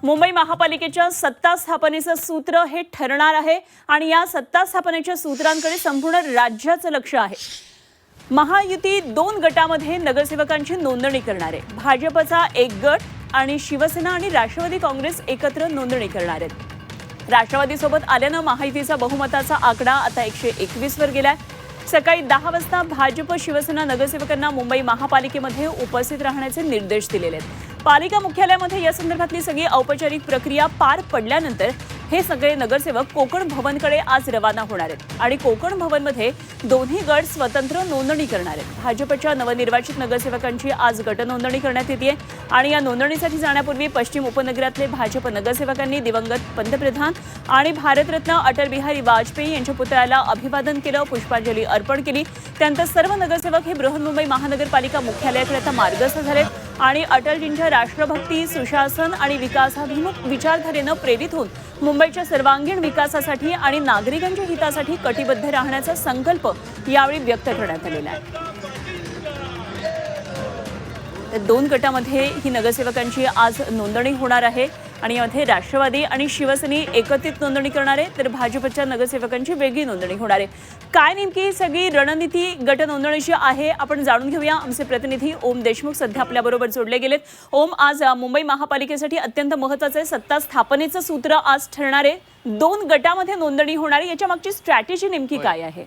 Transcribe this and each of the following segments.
मुंबई महापालिकेच्या सत्ता स्थापनेचं सूत्र हे ठरणार आहे आणि या सत्ता स्थापनेच्या सूत्रांकडे संपूर्ण राज्याचं लक्ष आहे। महायुती 2 गटामध्ये नगरसेवकांची नोंदणी करणार आहे। भाजपचा एक गट आणि शिवसेना आणि राष्ट्रवादी काँग्रेस एकत्र नोंदणी करणार आहेत। राष्ट्रवादीसोबत आल्यानं महायुतीचा बहुमताचा आकडा आता 121 वर गेलाय। सकाळी 10 वाजता भाजप शिवसेना नगरसेवकांना मुंबई महापालिकेमध्ये उपस्थित राहण्याचे निर्देश दिलेले आहेत। पालिका मुख्यालयामध्ये या संदर्भातली सगळी औपचारिक प्रक्रिया पार पडल्यानंतर हे सगळे नगरसेवक कोकण भवनकडे आज रवाना होणार आहेत आणि कोकण भवनमध्ये दोन्ही गट स्वतंत्र नोंदणी करणार आहेत। भाजपच्या नवनिर्वाचित नगरसेवकांची आज गट नोंदणी करण्यात येते आणि या नोंदणीसाठी जाण्यापूर्वी पश्चिम उपनगरातले भाजप नगरसेवकांनी दिवंगत पंतप्रधान आणि भारतरत्न अटल बिहारी वाजपेयी यांच्या पुतळ्याला अभिवादन केलं, पुष्पांजली अर्पण केली। त्यानंतर सर्व नगरसेवक हे बृहन्मुंबई महानगरपालिका मुख्यालयाकडे आता मार्गस्थ झालेत आणि अटलजींच्या राष्ट्रभक्ती, सुशासन आणि विकासाभिमुख विचारधारेनं प्रेरित होऊन मुंबईच्या सर्वांगीण विकासासाठी आणि नागरिकांच्या हितासाठी कटिबद्ध राहण्याचा संकल्प यावेळी व्यक्त करण्यात आलेला आहे। 2 गटामध्ये ही नगरसेवकांची आज नोंदणी होणार आहे आणि यामध्ये राष्ट्रवादी आणि शिवसेना एकत्रित नोंदणी करणार आहे, तर भाजपच्या नगरसेवकांची वेगळी नोंदणी होणार आहे। काय नेमकी सगळी रणनीती गट नोंदणीची आहे आपण जाणून घेऊया। आमचे प्रतिनिधी ओम देशमुख सध्या आपल्याबरोबर जोडले गेलेत। ओम, आज मुंबई महापालिकेसाठी अत्यंत महत्त्वाचं आहे, सत्ता स्थापनेचं सूत्र आज ठरणार आहे। 2 गटामध्ये नोंदणी होणार आहे, याच्या मागची स्ट्रॅटेजी नेमकी काय आहे?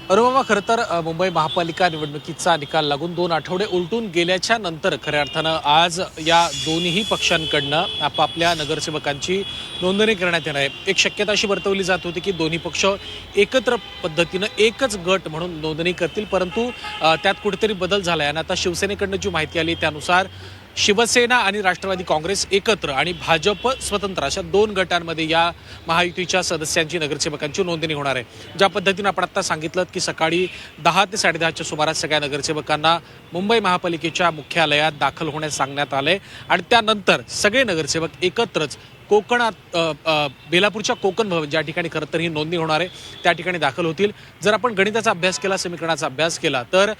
अनुपमा, खरं तर मुंबई महापालिका निवडणुकीचा निकाल लागून 2 आठवडे उलटून गेल्याच्या नंतर खऱ्या अर्थानं आज या दोन्ही पक्षांकडनं आपापल्या नगरसेवकांची नोंदणी करण्यात येणार आहे। एक शक्यता अशी वर्तवली जात होती की दोन्ही पक्ष एकत्र पद्धतीनं एकच गट म्हणून नोंदणी करतील, परंतु त्यात कुठेतरी बदल झाला आहे आणि आता शिवसेनेकडनं जी माहिती आली त्यानुसार शिवसेना आणि राष्ट्रवादी काँग्रेस एकत्र आणि भाजप स्वतंत्र अशा 2 गटांमध्ये या महायुतीच्या सदस्यांची नगरसेवकांची नोंदणी होणार आहे। ज्या पद्धतीनं आपण आता सांगितलं की सकाळी 10 ते 10:30च्या सुमारास सगळ्या नगरसेवकांना मुंबई महापालिकेच्या मुख्यालयात दाखल होण्यास सांगण्यात आलंय आणि त्यानंतर सगळे नगरसेवक एकत्रच कोकणात बेलापूरच्या कोकण भवन ज्या ठिकाणी खरं तर ही नोंदणी होणार आहे त्या ठिकाणी दाखल होतील। जर आपण गणिताचा अभ्यास केला, समीकरणाचा अभ्यास केला तर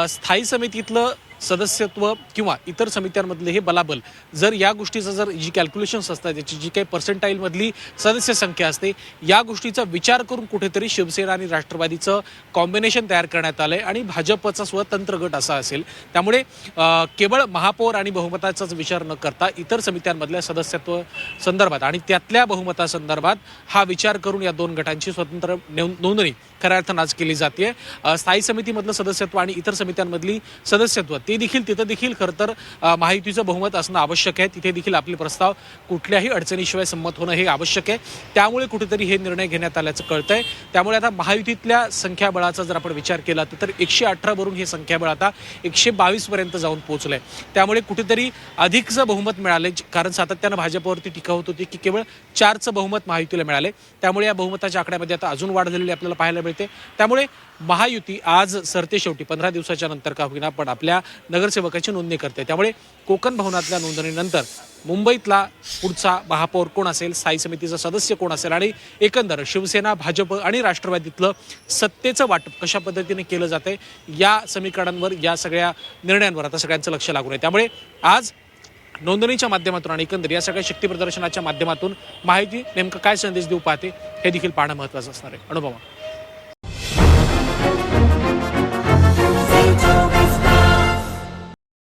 स्थायी समितीतलं सदस्यत्व किंवा इतर समित्यांमधले हे बलाबल जर या गोष्टीचं जर जी कॅल्क्युलेशन्स असतात त्याची जी काही पर्सेंटाईलमधली सदस्य संख्या असते या गोष्टीचा विचार करून कुठेतरी शिवसेना आणि राष्ट्रवादीचं कॉम्बिनेशन तयार करण्यात आलंय आणि भाजपचा स्वतंत्र गट असा असेल। त्यामुळे केवळ महापौर आणि बहुमताचाच विचार न करता इतर समित्यांमधल्या सदस्यत्व संदर्भात आणि त्यातल्या बहुमतासंदर्भात हा विचार करून या 2 गटांची स्वतंत्र नोंदणी खऱ्या अर्थानं आज केली जाते। स्थायी समितीमधलं सदस्यत्व आणि इतर समित्यांमधली सदस्यत्व तिथं देखील खरं तर महायुतीचं बहुमत असणं आवश्यक आहे। तिथे देखील आपले प्रस्ताव कुठल्याही अडचणीशिवाय संमत होणं हे आवश्यक आहे। त्यामुळे कुठेतरी हे निर्णय घेण्यात आल्याचं कळतंय। त्यामुळे आता महायुतीतल्या संख्याबळाचा जर आपण विचार केला तर 118 वरून हे संख्याबळ आता 122 पर्यंत जाऊन पोहोचलंय। त्यामुळे कुठेतरी अधिकचं बहुमत मिळाले, कारण सातत्यानं भाजपवरती टीका होत होती की केवळ 4चं बहुमत महायुतीला मिळाले। त्यामुळे या बहुमताच्या आकड्यामध्ये आता अजून वाढ झालेली आपल्याला पाहायला मिळते। त्यामुळे महायुती आज सरते शेवटी 15 दिवसाच्या नंतर का होईना पण आपल्या नगरसेवकाची नोंदणी करते। त्यामुळे कोकण भवनातल्या नोंदणीनंतर मुंबईतला पुढचा महापौर कोण असेल, स्थायी समितीचा सदस्य कोण असेल आणि एकंदर शिवसेना, भाजप आणि राष्ट्रवादीतलं सत्तेचं वाटप कशा पद्धतीने केलं जातंय या समीकरणांवर, या सगळ्या निर्णयांवर आता सगळ्यांचं लक्ष लागून आहे। त्यामुळे आज नोंदणीच्या माध्यमातून आणि एकंदर या सगळ्या शक्ती प्रदर्शनाच्या माध्यमातून माहिती नेमकं काय संदेश देऊ पाहते हे देखील पाहणं महत्त्वाचं असणार आहे। अनुपमा।